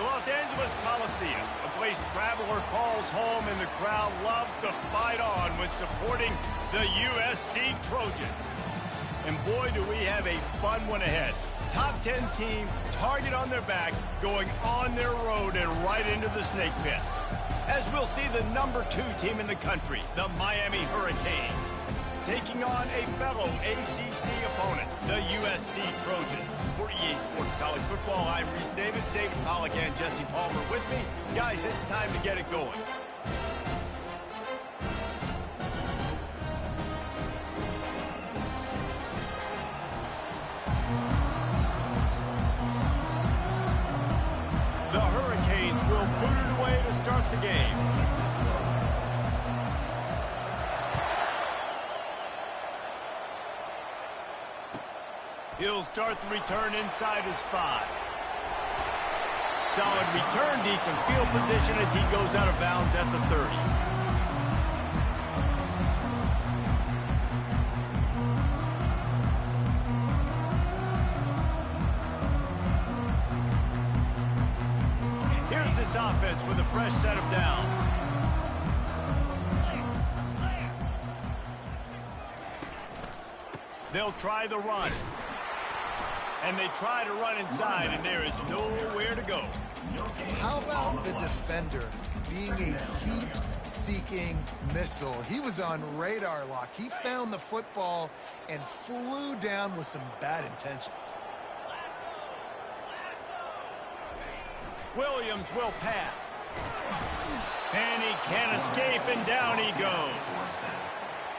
The Los Angeles Coliseum, a place traveler calls home, and the crowd loves to fight on when supporting the USC Trojans. And boy, do we have a fun one ahead. Top 10 team, target on their back, going on their road and right into the snake pit. As we'll see the number 2 team in the country, the Miami Hurricanes, taking on a fellow ACC opponent, the USC Trojans. For EA Sports College Football, I'm Reese Davis, David Pollack, and Jesse Palmer with me. Guys, it's time to get it going. The Hurricanes will boot it away to start the game. He'll start the return inside his 5. Solid return, decent field position as he goes out of bounds at the 30. Here's this offense with a fresh set of downs. They'll try the run. And they try to run inside, and there is nowhere to go. How about the defender being a heat-seeking missile? He was on radar lock. He found the football and flew down with some bad intentions. Williams will pass. And he can't escape, and down he goes.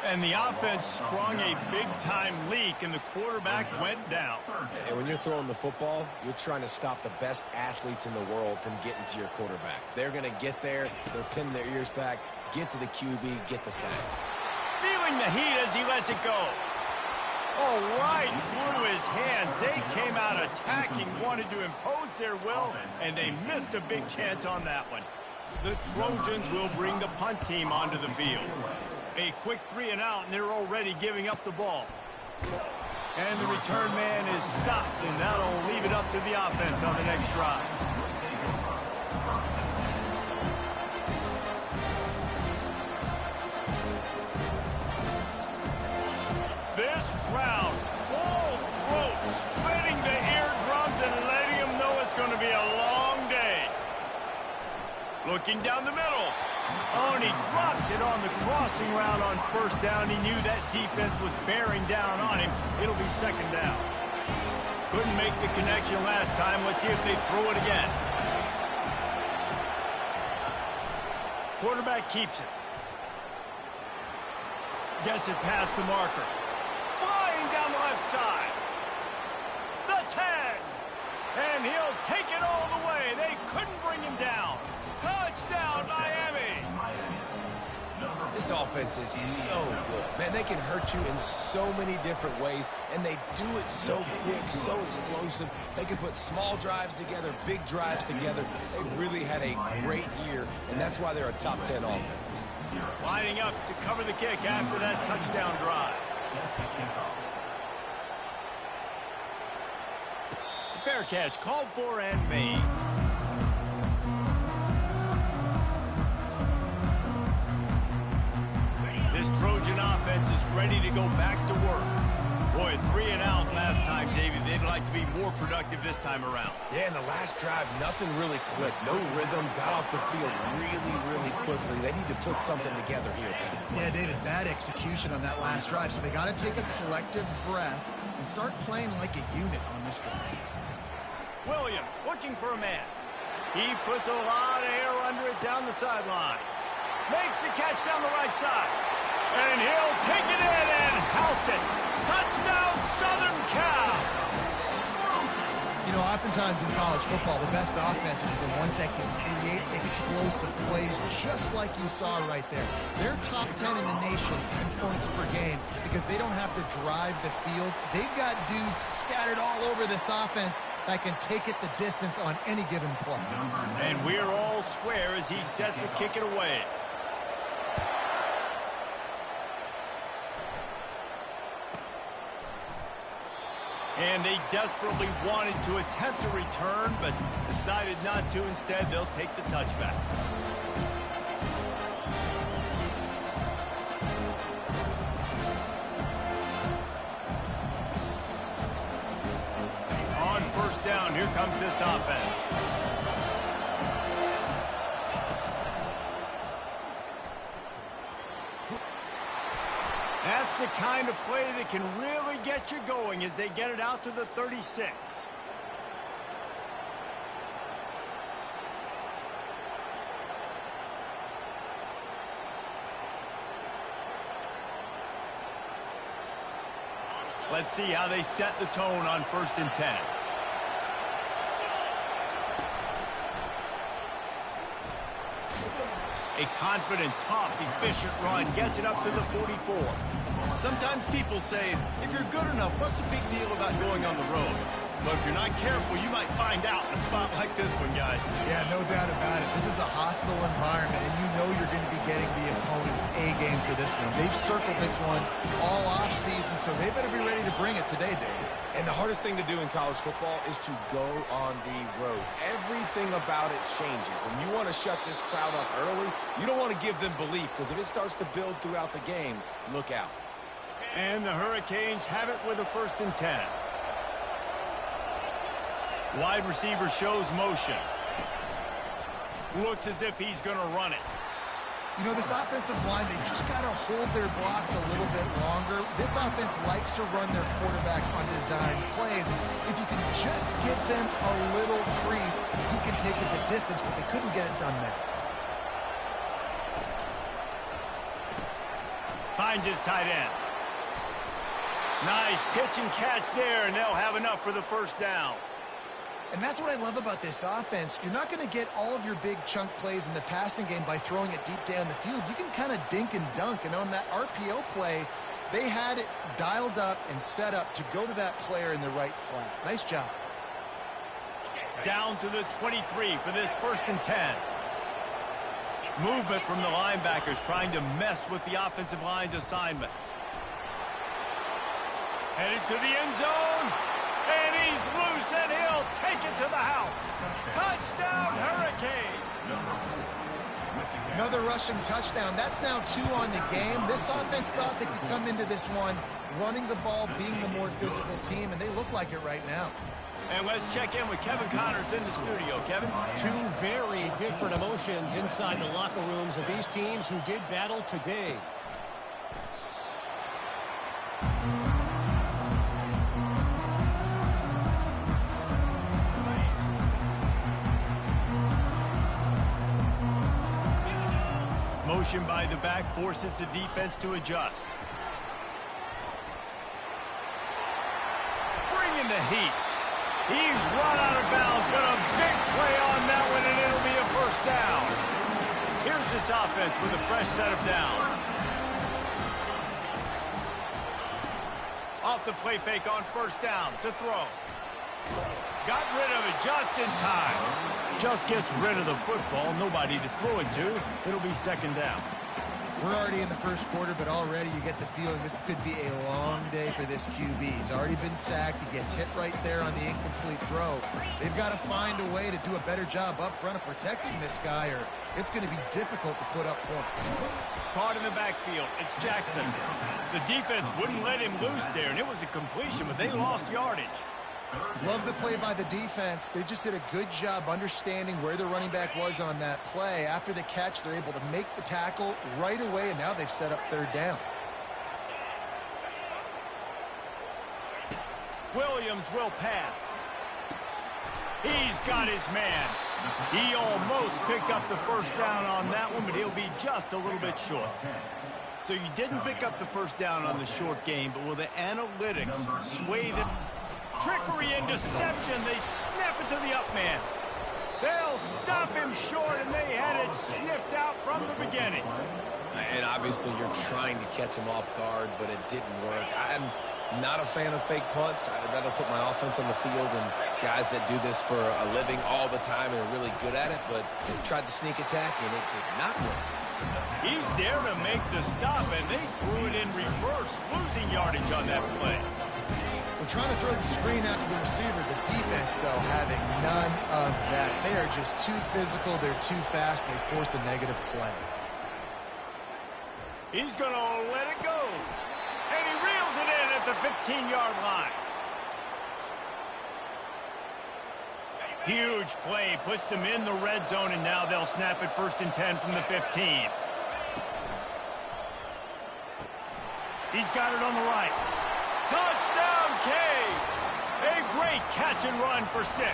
And the offense sprung a big-time leak, and the quarterback went down. And when you're throwing the football, you're trying to stop the best athletes in the world from getting to your quarterback. They're going to get there. They're pinning their ears back, get to the QB, get the sack. Feeling the heat as he lets it go. Oh, right through his hand. They came out attacking, wanted to impose their will, and they missed a big chance on that one. The Trojans will bring the punt team onto the field. A quick 3 and out, and they're already giving up the ball. And the return man is stopped, and that'll leave it up to the offense on the next drive. This crowd, full throat, splitting the eardrums and letting them know it's going to be a long day. Looking down the middle. Oh, and he drops it on the crossing route on first down. He knew that defense was bearing down on him. It'll be second down. Couldn't make the connection last time. Let's see if they throw it again. Quarterback keeps it. Gets it past the marker. Flying down the left side. The 10. And he'll take it all the way. They couldn't bring him down. Touchdown, Miami! This offense is so good. Man, they can hurt you in so many different ways, and they do it so quick, so explosive. They can put small drives together, big drives together. They've really had a great year, and that's why they're a top 10 offense. Lining up to cover the kick after that touchdown drive. Fair catch called for and made. This Trojan offense is ready to go back to work. Boy, 3 and out last time, David. They'd like to be more productive this time around. Yeah, in the last drive, nothing really clicked. No rhythm, got off the field really quickly. They need to put something together here. Yeah, David, bad execution on that last drive, so they got to take a collective breath and start playing like a unit on this one. Williams looking for a man. He puts a lot of air under it down the sideline. Makes the catch down the right side. And he'll take it in and house it. Touchdown, Southern Cal! You know, oftentimes in college football, the best offenses are the ones that can create explosive plays, just like you saw right there. They're top 10 in the nation in points per game because they don't have to drive the field. They've got dudes scattered all over this offense that can take it the distance on any given play. And we're all square as he's set to kick it away. And they desperately wanted to attempt a return, but decided not to. Instead, they'll take the touchback. On first down, here comes this offense. That's the kind of play that can really get you going as they get it out to the 36. Let's see how they set the tone on 1st and 10. A confident, tough, efficient run gets it up to the 44. Sometimes people say, if you're good enough, what's the big deal about going on the road? But if you're not careful, you might find out in a spot like this one, guys. Yeah, no doubt about it. This is a hostile environment, and you know you're going to be getting the opponent's A game for this one. They've circled this one all offseason, so they better be ready to bring it today, Dave. And the hardest thing to do in college football is to go on the road. Everything about it changes, and you want to shut this crowd up early. You don't want to give them belief, because if it starts to build throughout the game, look out. And the Hurricanes have it with a 1st and 10. Wide receiver shows motion. Looks as if he's going to run it. You know, this offensive line, they just got to hold their blocks a little bit longer. This offense likes to run their quarterback on design plays. If you can just give them a little crease, you can take it the distance, but they couldn't get it done there. Finds his tight end. Nice pitch and catch there, and they'll have enough for the 1st down. And that's what I love about this offense. You're not going to get all of your big chunk plays in the passing game by throwing it deep down the field. You can kind of dink and dunk. And on that RPO play, they had it dialed up and set up to go to that player in the right flat. Nice job. Down to the 23 for this 1st and 10. Movement from the linebackers trying to mess with the offensive line's assignments. Headed to the end zone. And he's loose, and he'll take it to the house. Touchdown, Hurricanes. Another rushing touchdown. That's now 2 on the game. This offense thought they could come into this one running the ball, being the more physical team, and they look like it right now. And let's check in with Kevin Connors in the studio. Kevin? 2 very different emotions inside the locker rooms of these teams who did battle today. Motion by the back forces the defense to adjust. Bringing the heat. He's run out of bounds, but a big play on that one, and it'll be a 1st down. Here's this offense with a fresh set of downs. Off the play fake on 1st down to throw. Got rid of it just in time. Just gets rid of the football. Nobody to throw it to. It'll be 2nd down. We're already in the 1st quarter, but already you get the feeling this could be a long day for this QB. He's already been sacked. He gets hit right there on the incomplete throw. They've got to find a way to do a better job up front of protecting this guy, or it's going to be difficult to put up points. Caught in the backfield. It's Jackson. The defense wouldn't let him loose there, and it was a completion, but they lost yardage. Love the play by the defense. They just did a good job understanding where the running back was on that play. After the catch, they're able to make the tackle right away, and now they've set up 3rd down. Williams will pass. He's got his man. He almost picked up the 1st down on that one, but he'll be just a little bit short. So you didn't pick up the 1st down on the short game, but will the analytics sway them? Trickery and deception. They snap it to the up man. They'll stop him short, and they had it sniffed out from the beginning. And obviously you're trying to catch him off guard, but it didn't work. I'm not a fan of fake punts. I'd rather put my offense on the field than guys that do this for a living all the time and are really good at it, but they tried to sneak attack, and it did not work. He's there to make the stop, and they threw it in reverse, losing yardage on that play. We're trying to throw the screen out to the receiver. The defense, though, having none of that. They are just too physical. They're too fast. They force a negative play. He's going to let it go. And he reels it in at the 15-yard line. Huge play, puts them in the red zone, and now they'll snap it 1st and 10 from the 15. He's got it on the right. Touchdown, Canes! A great catch and run for 6.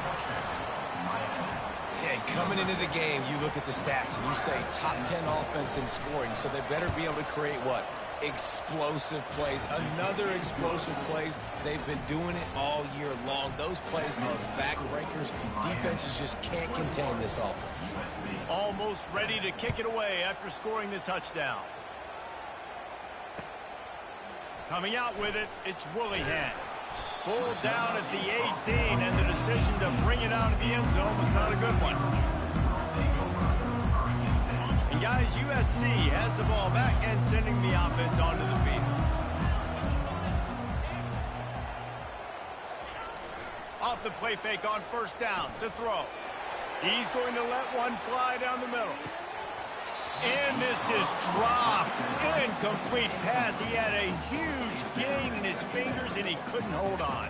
Yeah, coming into the game, you look at the stats and you say top 10 offense in scoring, so they better be able to create what? Explosive plays. Another explosive plays. They've been doing it all year long. Those plays are backbreakers. Defenses just can't contain this offense. Almost ready to kick it away after scoring the touchdown. Coming out with it, it's Willingham. Pulled down at the 18, and the decision to bring it out of the end zone was not a good one. And guys, USC has the ball back and sending the offense onto the field. Off the play fake on 1st down to throw. He's going to let one fly down the middle. And this is dropped. Incomplete pass. He had a huge gain in his fingers, and he couldn't hold on.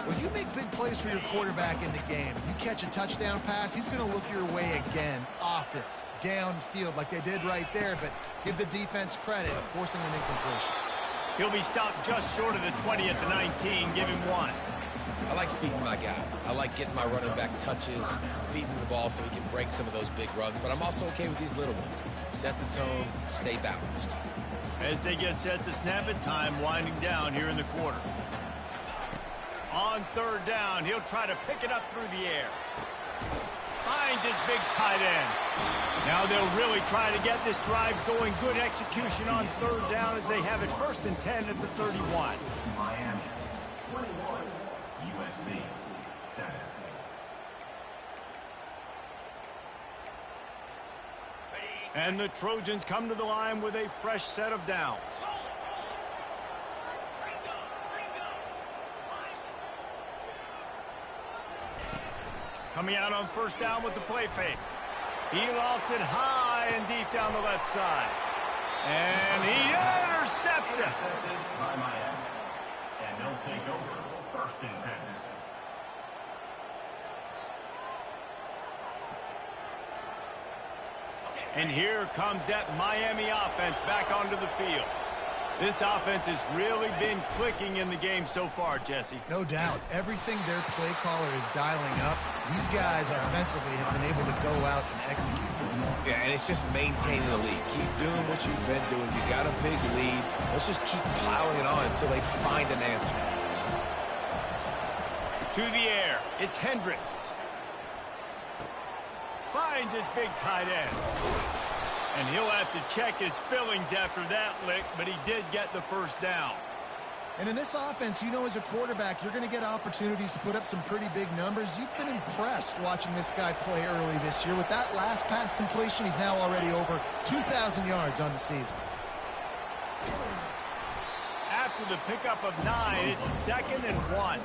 Well, you make big plays for your quarterback in the game. You catch a touchdown pass, he's going to look your way again, often, downfield like they did right there, but give the defense credit, forcing an incompletion. He'll be stopped just short of the 20 at the 19. Give him 1. I like feeding my guy. I like getting my running back touches, feeding the ball so he can break some of those big runs, but I'm also okay with these little ones. Set the tone, stay balanced. As they get set to snap it, time winding down here in the quarter. On 3rd down, he'll try to pick it up through the air. Finds his big tight end. Now they'll really try to get this drive going. Good execution on 3rd down as they have it 1st and 10 at the 31. Miami, 21, USC, 7. And the Trojans come to the line with a fresh set of downs. Coming out on 1st down with the play fake. He lost it high and deep down the left side. And he intercepts it. By Miami. And they'll take over 1st and 10. And here comes that Miami offense back onto the field. This offense has really been clicking in the game so far, Jesse. No doubt. Everything their play caller is dialing up, these guys offensively have been able to go out and execute. Yeah, and it's just maintaining the lead. Keep doing what you've been doing. You got a big lead. Let's just keep piling it on until they find an answer. To the air, it's Hendricks. Finds his big tight end. And he'll have to check his fillings after that lick, but he did get the 1st down. And in this offense, you know, as a quarterback, you're going to get opportunities to put up some pretty big numbers. You've been impressed watching this guy play early this year. With that last pass completion, he's now already over 2,000 yards on the season. After the pickup of 9, it's 2nd and 1.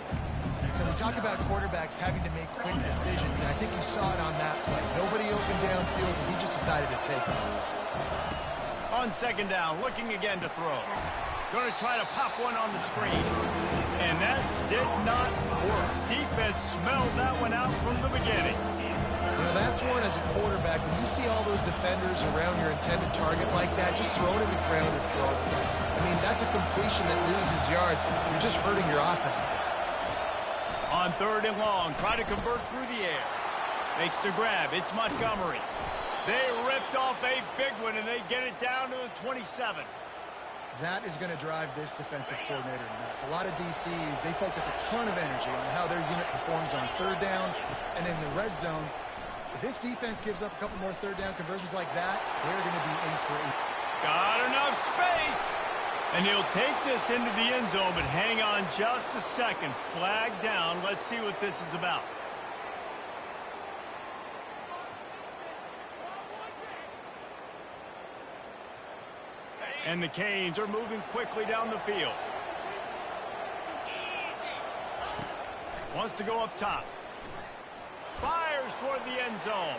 So we talk about quarterbacks having to make quick decisions, and I think you saw it on that play. Nobody open downfield, and he just decided to take off. On 2nd down, looking again to throw. Going to try to pop one on the screen. And that did not work. Defense smelled that one out from the beginning. You know, that's one as a quarterback. When you see all those defenders around your intended target like that, just throw it in the ground or throw it. I mean, that's a completion that loses yards. You're just hurting your offense there. On 3rd and long, try to convert through the air. Makes the grab. It's Montgomery. They ripped off a big one, and they get it down to the 27. That is going to drive this defensive coordinator nuts. A lot of DCs, they focus a ton of energy on how their unit performs on 3rd down and in the red zone. If this defense gives up a couple more 3rd down conversions like that, they're going to be in for it. Got enough space. And he'll take this into the end zone, but hang on just a second. Flag down. Let's see what this is about. And the Canes are moving quickly down the field. Wants to go up top. Fires toward the end zone.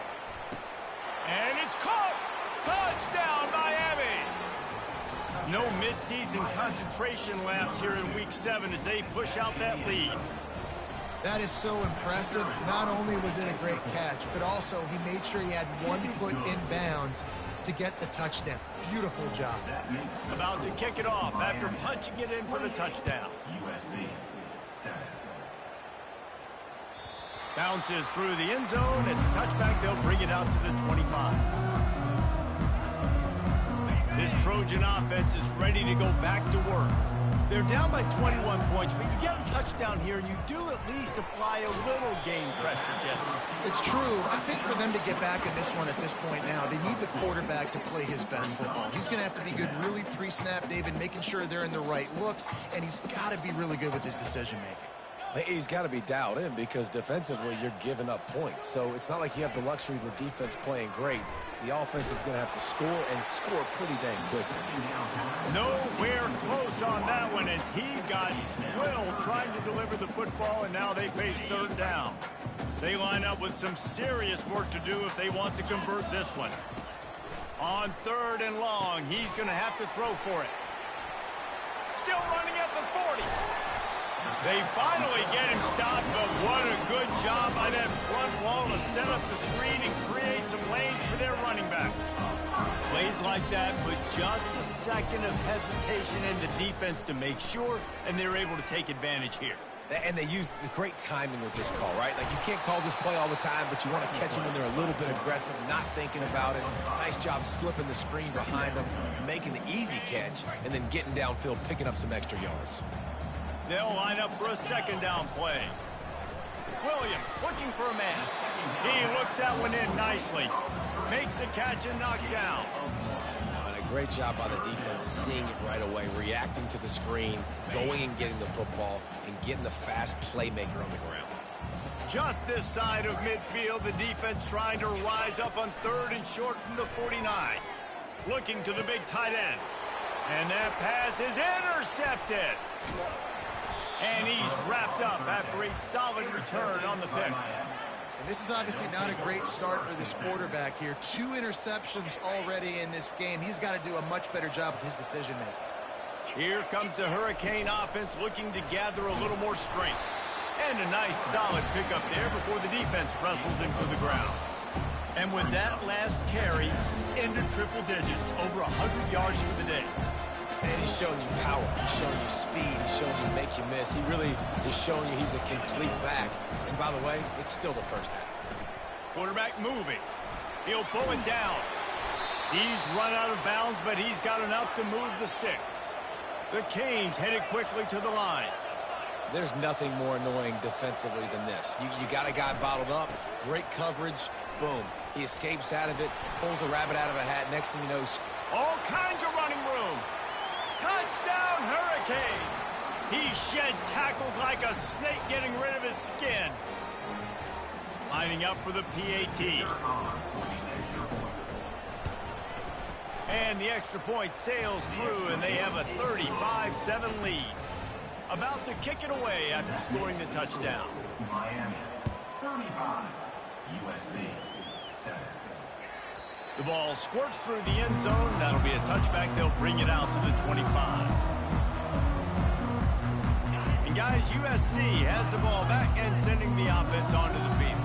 And it's caught! Touchdown, Miami! No midseason concentration laps here in Week 7 as they push out that lead. That is so impressive. Not only was it a great catch, but also he made sure he had 1 foot in bounds to get the touchdown. Beautiful job. About to kick it off after punching it in for the touchdown. USC 7. Bounces through the end zone. It's a touchback. They'll bring it out to the 25. This Trojan offense is ready to go back to work. They're down by 21 points, but you get a touchdown here, and you do at least apply a little game pressure, Jesse. It's true. I think for them to get back in this one at this point now, they need the quarterback to play his best football. He's going to have to be good really pre-snap, David, making sure they're in the right looks, and he's got to be really good with his decision-making. He's got to be dialed in because defensively you're giving up points. So it's not like you have the luxury of the defense playing great. The offense is going to have to score and score pretty dang quickly. Nowhere close on that one as he got drilled trying to deliver the football, and now they face third down. They line up with some serious work to do if they want to convert this one. On 3rd and long, he's going to have to throw for it. Still running at the 40. They finally get him stopped, but what a good job by that front wall to set up the screen and create some lanes for their running back. Plays like that with just a second of hesitation in the defense to make sure, and they're able to take advantage here. And they use the great timing with this call, right? Like, you can't call this play all the time, but you want to catch them when they're a little bit aggressive, not thinking about it. Nice job slipping the screen behind them, making the easy catch, and then getting downfield, picking up some extra yards. They'll line up for a 2nd down play. Williams looking for a man. He looks that one in nicely. Makes a catch and knocked down. And a great job by the defense seeing it right away, reacting to the screen, going and getting the football, and getting the fast playmaker on the ground. Just this side of midfield, the defense trying to rise up on 3rd and short from the 49. Looking to the big tight end. And that pass is intercepted. And he's wrapped up after a solid return on the pick. And this is obviously not a great start for this quarterback here. 2 interceptions already in this game. He's got to do a much better job with his decision-making. Here comes the Hurricane offense looking to gather a little more strength. And a nice solid pickup there before the defense wrestles him to the ground. And with that last carry into triple digits, over 100 yards for the day. And he's showing you power. He's showing you speed. He's showing you make you miss. He really is showing you he's a complete back. And by the way, it's still the first half. Quarterback moving. He'll pull it down. He's run out of bounds, but he's got enough to move the sticks. The Canes headed quickly to the line. There's nothing more annoying defensively than this. You got a guy bottled up, great coverage, boom. He escapes out of it, pulls a rabbit out of a hat. Next thing you know, all kinds of running room. Touchdown, Hurricanes! He shed tackles like a snake getting rid of his skin. Lining up for the PAT. And the extra point sails through, and they have a 35-7 lead. About to kick it away after scoring the touchdown. Miami 35, USC 7. The ball squirts through the end zone. That'll be a touchback. They'll bring it out to the 25. And guys, USC has the ball back and sending the offense onto the field.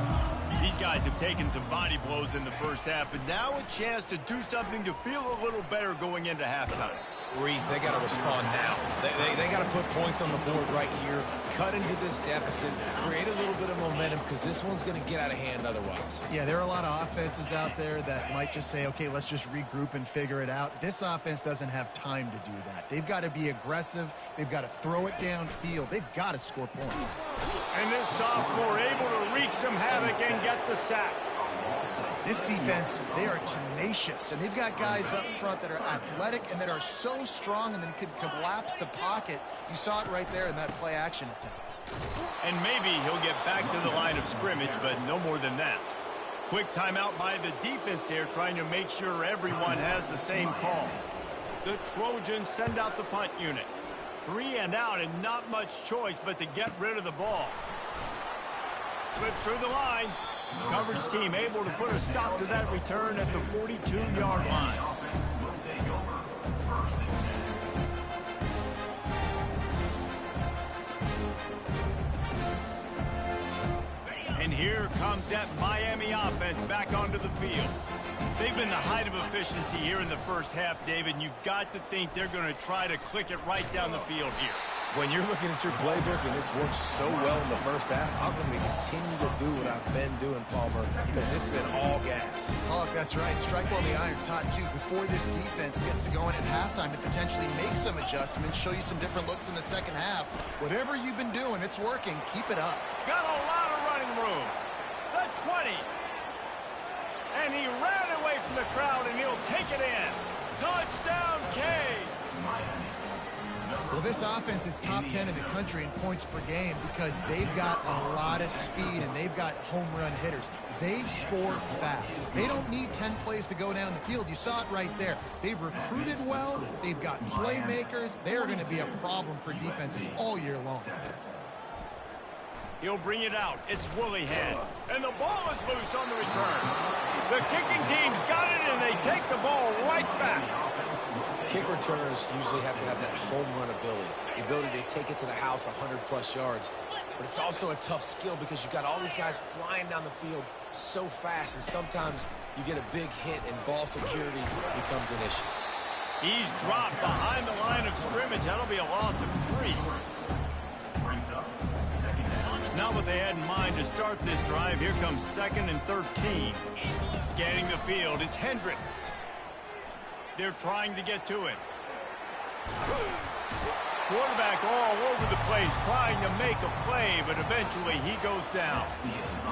These guys have taken some body blows in the first half, but now a chance to do something to feel a little better going into halftime. Reese, they got to respond now. They got to put points on the board right here, cut into this deficit, create a little bit of momentum because this one's going to get out of hand otherwise. Yeah, there are a lot of offenses out there that might just say, okay, let's just regroup and figure it out. This offense doesn't have time to do that. They've got to be aggressive. They've got to throw it downfield. They've got to score points. And this sophomore able to wreak some havoc and get the sack. This defense, they are tenacious, and they've got guys up front that are athletic and that are so strong and then can collapse the pocket. You saw it right there in that play-action attempt. And maybe he'll get back to the line of scrimmage, but no more than that. Quick timeout by the defense there, trying to make sure everyone has the same call. The Trojans send out the punt unit. 3 and out and not much choice but to get rid of the ball. Slips through the line. Coverage team able to put a stop to that return at the 42-yard line. And here comes that Miami offense back onto the field. They've been the height of efficiency here in the first half, David, and you've got to think they're going to try to click it right down the field here. When you're looking at your playbook and it's worked so well in the first half, I'm going to continue to do what I've been doing, Palmer, because it's been all gas. Oh, that's right. Strike while the iron's hot, too. Before this defense gets to going at halftime to potentially make some adjustments, show you some different looks in the second half. Whatever you've been doing, it's working. Keep it up. Got a lot of running room. The 20. And he ran away from the crowd, and he'll take it in. Touchdown, Canes. Well, this offense is top 10 in the country in points per game because they've got a lot of speed and they've got home run hitters. They score fast. They don't need 10 plays to go down the field. You saw it right there. They've recruited well. They've got playmakers. They're going to be a problem for defenses all year long. He'll bring it out. It's Woollyhead. And the ball is loose on the return. The kicking team's got it, and they take the ball right back. Kick returners usually have to have that home run ability, the ability to take it to the house 100-plus yards. But it's also a tough skill because you've got all these guys flying down the field so fast, and sometimes you get a big hit and ball security becomes an issue. He's dropped behind the line of scrimmage. That'll be a loss of 3. Now what they had in mind to start this drive, here comes 2nd and 13. Scanning the field, it's Hendricks. They're trying to get to him. Quarterback all over the place trying to make a play, but eventually he goes down.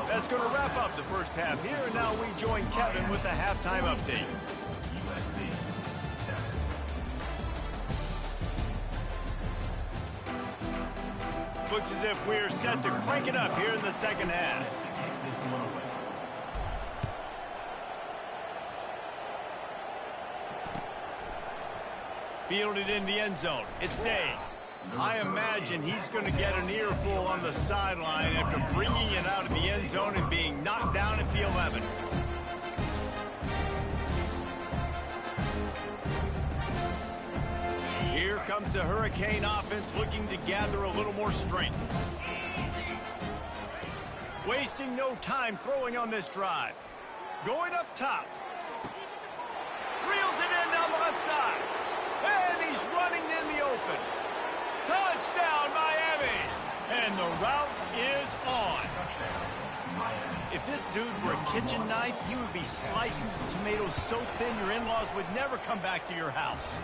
That's going to wrap up the first half here, and now we join Kevin with the halftime update. Looks as if we're set to crank it up here in the second half. Fielded in the end zone. It's Day. I imagine he's going to get an earful on the sideline after bringing it out of the end zone and being knocked down at the 11. Here comes the Hurricane offense looking to gather a little more strength. Wasting no time throwing on this drive. Going up top. Reels it in down the left side. And he's running in the open. Touchdown, Miami! And the route is on. If this dude were a kitchen knife, he would be slicing tomatoes so thin your in-laws would never come back to your house.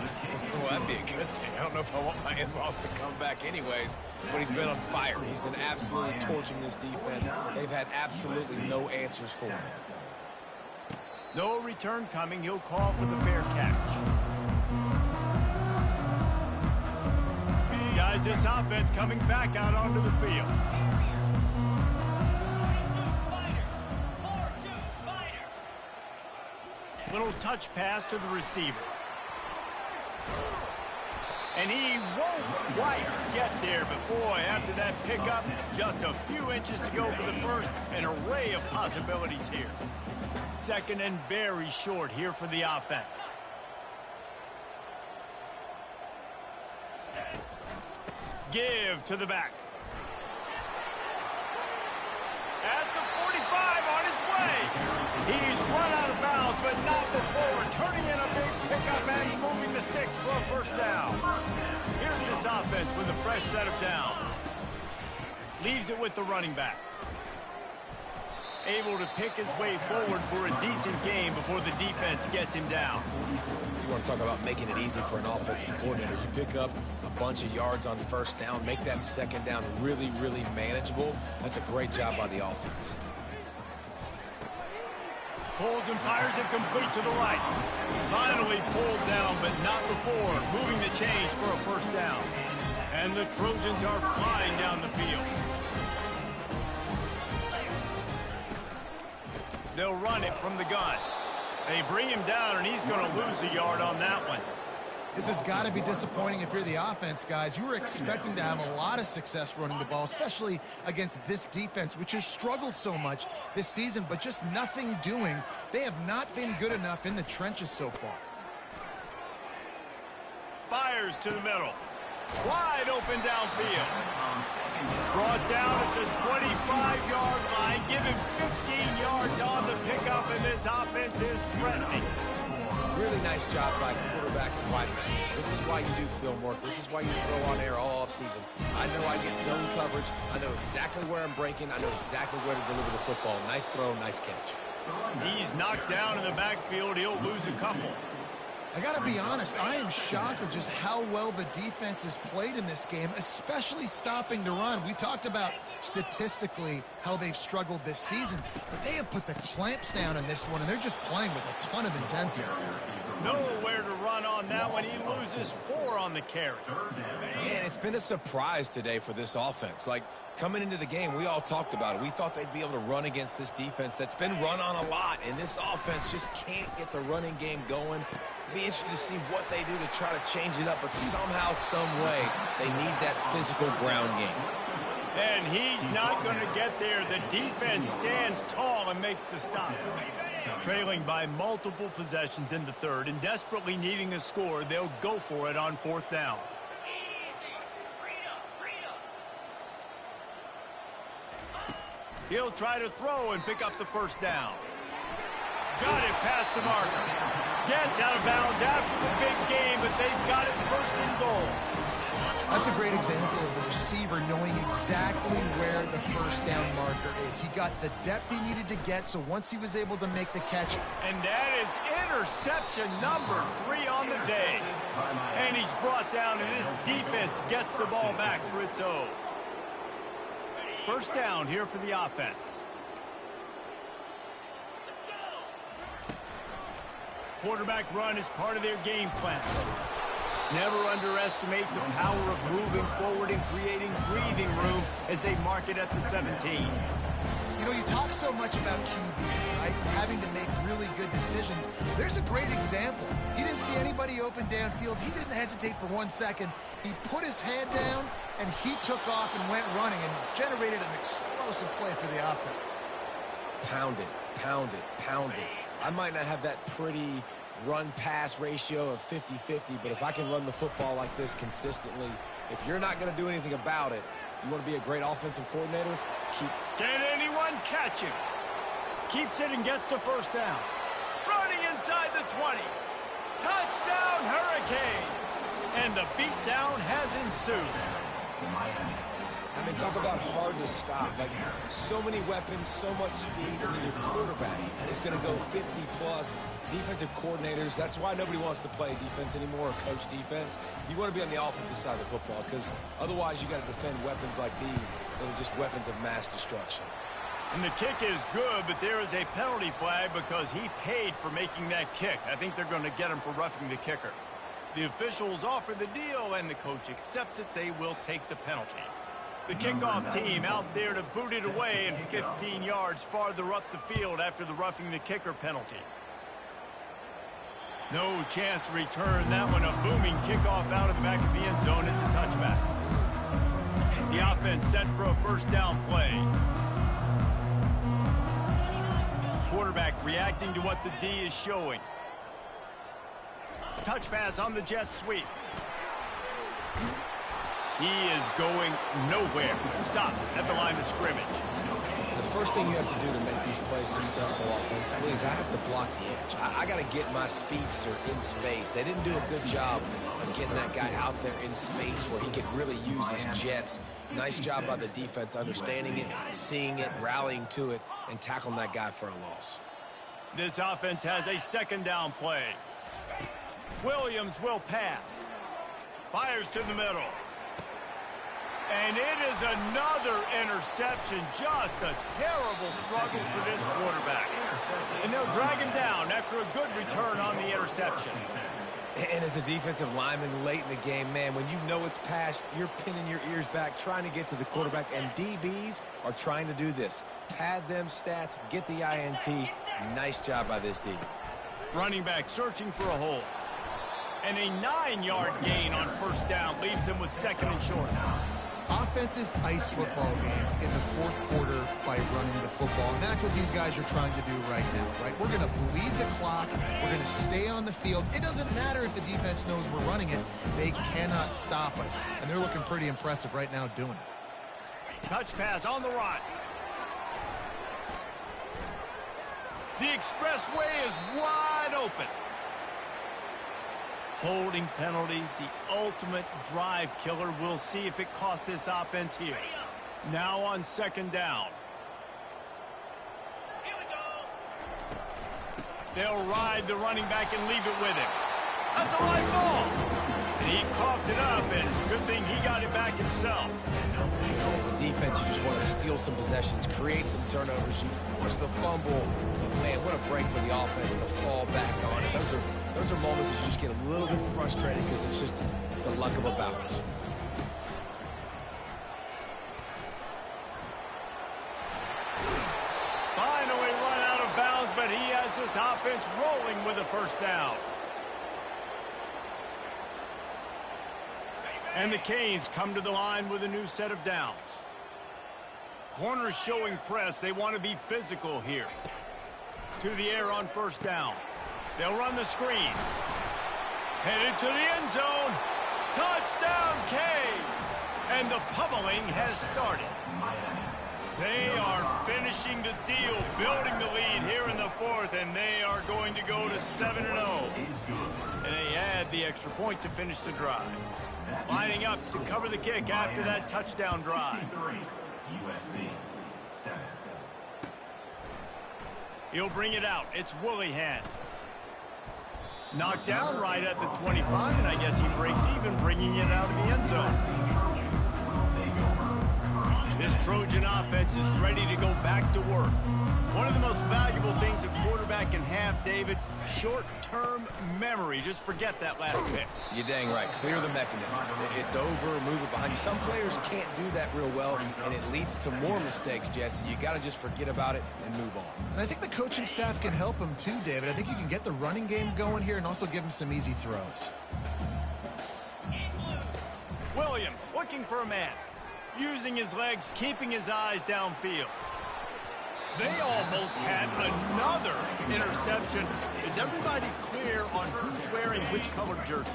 Well, that'd be a good thing. I don't know if I want my in-laws to come back anyways, but he's been on fire. He's been absolutely torching this defense. They've had absolutely no answers for him. No return coming. He'll call for the fair catch. Guys, this offense coming back out onto the field. Little touch pass to the receiver. And he won't quite get there, but boy, after that pickup, just a few inches to go for the first. An array of possibilities here. 2nd and very short here for the offense. Give to the back. At the 45 on his way. He's run out of bounds, but not before turning in a big pickup and moving the sticks for a first down. Here's this offense with a fresh set of downs. Leaves it with the running back. Able to pick his way forward for a decent game before the defense gets him down. You want to talk about making it easy for an offensive coordinator. You pick up a bunch of yards on first down, make that second down really, really manageable. That's a great job by the offense. Pulls and fires it complete to the right. Finally pulled down, but not before moving the chains for a first down. And the Trojans are flying down the field. They'll run it from the gun. They bring him down, and he's going to lose a yard on that one. This has got to be disappointing if you're the offense, guys. You were expecting to have a lot of success running the ball, especially against this defense, which has struggled so much this season, but just nothing doing. They have not been good enough in the trenches so far. Fires to the middle. Wide open downfield. Brought down at the 25-yard line. Give him 15 yards on the pickup, and this offense is threatening. Really nice job by quarterback and wide receiver. This is why you do film work. This is why you throw on air all offseason. I know I get zone coverage. I know exactly where I'm breaking. I know exactly where to deliver the football. Nice throw, nice catch. He's knocked down in the backfield. He'll lose a couple. I got to be honest, I am shocked at just how well the defense has played in this game, especially stopping the run. We talked about statistically how they've struggled this season, but they have put the clamps down in this one, and they're just playing with a ton of intensity. Nowhere to run on that one. He loses 4 on the carry. And it's been a surprise today for this offense. Like, coming into the game, we all talked about it. We thought they'd be able to run against this defense that's been run on a lot, and this offense just can't get the running game going. It'll be interesting to see what they do to try to change it up, but somehow, some way, they need that physical ground game. And he's not going to get there. The defense stands tall and makes the stop. Trailing by multiple possessions in the third and desperately needing a score, they'll go for it on 4th down. He'll try to throw and pick up the 1st down. Got it past the marker. Gets out of bounds after the big game, but they've got it 1st and goal. That's a great example of the receiver knowing exactly where the 1st down marker is. He got the depth he needed to get, so once he was able to make the catch. And that is interception number 3 on the day. And he's brought down, and his defense gets the ball back for its own. 1st down here for the offense. Quarterback run is part of their game plan. Never underestimate the power of moving forward and creating breathing room as they mark it at the 17. You know, you talk so much about QBs, right? Having to make really good decisions. There's a great example. He didn't see anybody open downfield. He didn't hesitate for 1 second. He put his head down, and he took off and went running and generated an explosive play for the offense. Pound it, pound it, pound it. I might not have that pretty run-pass ratio of 50-50, but if I can run the football like this consistently, if you're not going to do anything about it, you want to be a great offensive coordinator, Can anyone catch him? Keeps it and gets the 1st down. Running inside the 20. Touchdown, Hurricane! And the beatdown has ensued. I mean, talk about hard to stop. Like, so many weapons, so much speed, and then your quarterback is going to go 50-plus. Defensive coordinators, that's why nobody wants to play defense anymore or coach defense. You want to be on the offensive side of the football because otherwise you got to defend weapons like these that are just weapons of mass destruction. And the kick is good, but there is a penalty flag because he paid for making that kick. I think they're going to get him for roughing the kicker. The officials offer the deal, and the coach accepts it. They will take the penalty. The kickoff team out there to boot it away and 15 yards farther up the field after the roughing the kicker penalty. No chance to return that one. A booming kickoff out of the back of the end zone. It's a touchback. The offense set for a 1st down play. Quarterback reacting to what the D is showing. Touch pass on the jet sweep. He is going nowhere. Stop at the line of scrimmage. The first thing you have to do to make these plays successful offensively is I have to block the edge. I got to get my speedster in space. They didn't do a good job of getting that guy out there in space where he could really use his jets. Nice job by the defense understanding it, seeing it, rallying to it, and tackling that guy for a loss. This offense has a 2nd down play. Williams will pass. Fires to the middle. And it is another interception. Just a terrible struggle for this quarterback. And they'll drag him down after a good return on the interception. And as a defensive lineman late in the game, man, when you know it's past, you're pinning your ears back, trying to get to the quarterback. And DBs are trying to do this. Pad them stats, get the INT. Nice job by this D. Running back searching for a hole. And a 9-yard gain on first down leaves them with second and short. Offenses ice football games in the fourth quarter by running the football, and that's what these guys are trying to do right now, right? We're going to bleed the clock. We're going to stay on the field. It doesn't matter if the defense knows we're running it. They cannot stop us, and they're looking pretty impressive right now doing it. Touch pass on the run. The expressway is wide open. Holding penalties, the ultimate drive killer. We'll see if it costs this offense here. Now on second down. They'll ride the running back and leave it with him. That's a right ball. And he coughed it up, and good thing he got it back himself. As a defense, you just want to steal some possessions, create some turnovers, you force the fumble. Man, what a break for the offense to fall back on it. Those are moments that you just get a little bit frustrated because it's the luck of a bounce. Finally run out of bounds, but he has this offense rolling with a first down. And the Canes come to the line with a new set of downs. Corners showing press. They want to be physical here. To the air on first down. They'll run the screen. Headed to the end zone. Touchdown, Canes! And the pummeling has started. They are finishing the deal, building the lead here in the fourth, and they are going to go to 7-0. And they add the extra point to finish the drive. Lining up to cover the kick after that touchdown drive. USC 7. He'll bring it out. It's Willihan. Knocked down right at the 25, and I guess he breaks even, bringing it out of the end zone. This Trojan offense is ready to go back to work. One of the most valuable things a quarterback can have, David, short-term memory. Just forget that last pick. You're dang right. Clear the mechanism. It's over, move it behind you. Some players can't do that real well, and it leads to more mistakes, Jesse. You got to just forget about it and move on. And I think the coaching staff can help him too, David. I think you can get the running game going here and also give him some easy throws. Williams looking for a man. Using his legs, keeping his eyes downfield. They almost had another interception. Is everybody clear on who's wearing which colored jerseys?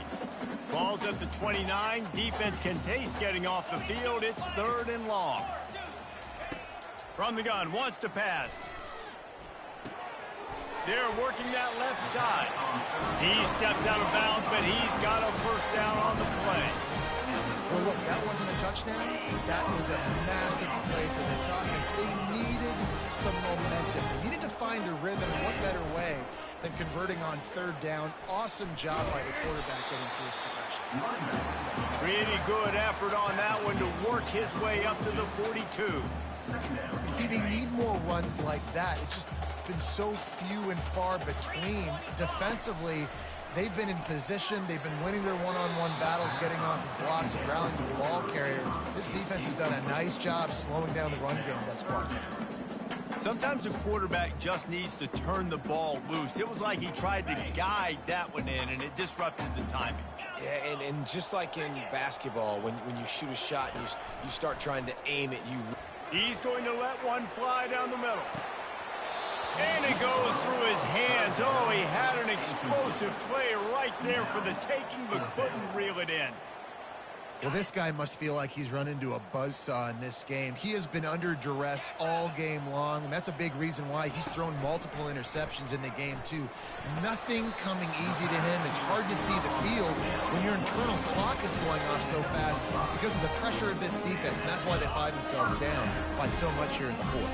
Ball's at the 29. Defense can taste getting off the field. It's 3rd and long. From the gun, wants to pass. They're working that left side. He steps out of bounds, but he's got a first down on the play. Well, look, that wasn't a touchdown. That was a massive play for this offense. They needed some momentum. They needed to find a rhythm, and what better way than converting on 3rd down. Awesome job by the quarterback getting through his progression. Pretty good effort on that one to work his way up to the 42. You see, they need more runs like that. It's been so few and far between. Defensively, they've been in position. They've been winning their one-on-one battles, getting off of blocks and rallying the ball carrier. This defense has done a nice job slowing down the run game thus far. Sometimes a quarterback just needs to turn the ball loose. It was like he tried to guide that one in, and it disrupted the timing. Yeah, and just like in basketball, when you shoot a shot and you start trying to aim it, He's going to let one fly down the middle. And it goes through his hands. Oh, he had an explosive play right there for the taking, but couldn't reel it in. Well, this guy must feel like he's run into a buzzsaw in this game. He has been under duress all game long, and that's a big reason why he's thrown multiple interceptions in the game, too. Nothing coming easy to him. It's hard to see the field when your internal clock is going off so fast because of the pressure of this defense, and that's why they find themselves down by so much here in the fourth.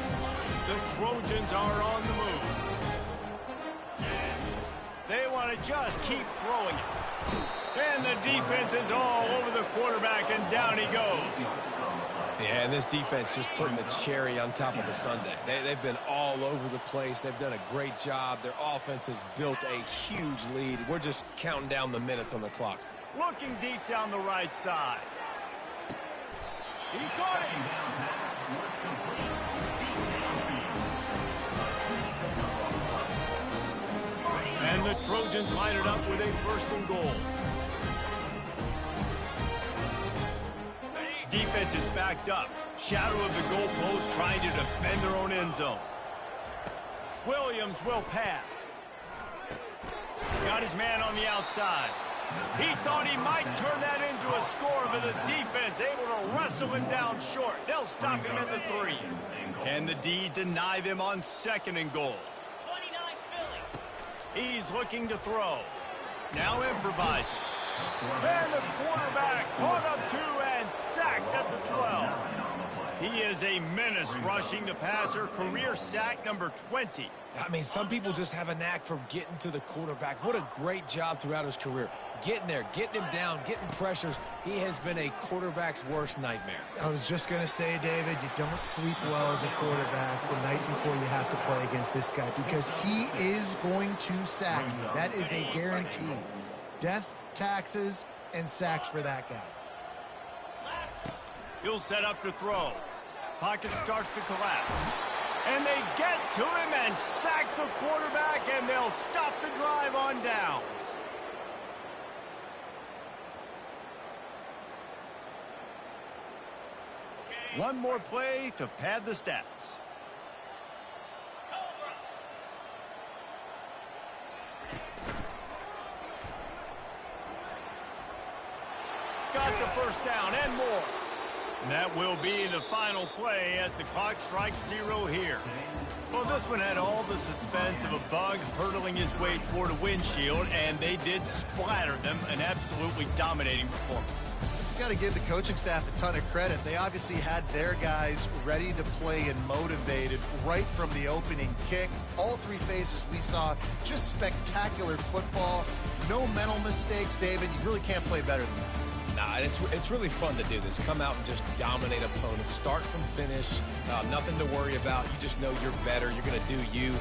The Trojans are on the move. They want to just keep throwing it. And the defense is all over the quarterback, and down he goes. Yeah, and this defense just putting the cherry on top of the sundae. They've been all over the place. They've done a great job. Their offense has built a huge lead. We're just counting down the minutes on the clock. Looking deep down the right side. He caught it. And the Trojans line it up with a 1st and goal. Defense is backed up. Shadow of the goalpost trying to defend their own end zone. Williams will pass. Got his man on the outside. He thought he might turn that into a score, but the defense able to wrestle him down short. They'll stop him at the 3. Can the D deny them on 2nd and goal? He's looking to throw. Now improvising. And the quarterback caught up 2 and sacked at the 12. He is a menace rushing the passer. Career sack number 20. I mean, some people just have a knack for getting to the quarterback. What a great job throughout his career. Getting there, getting him down, getting pressures. He has been a quarterback's worst nightmare. I was just going to say, David, you don't sleep well as a quarterback the night before you have to play against this guy because he is going to sack you. That is a guarantee. Death, taxes, and sacks for that guy. He'll set up to throw. Pocket starts to collapse. And they get to him and sack the quarterback, and they'll stop the drive on downs. One more play to pad the stats. Got the 1st down and more. And that will be the final play as the clock strikes 0 here. Well, this one had all the suspense of a bug hurtling his way toward a windshield, and they did splatter them. An absolutely dominating performance. You got to give the coaching staff a ton of credit. They obviously had their guys ready to play and motivated right from the opening kick. All 3 phases we saw just spectacular football. No mental mistakes, David. You really can't play better than that. Nah, it's really fun to do this. Come out and just dominate opponents. Start from finish. Nothing to worry about. You just know you're better. You're going to do you.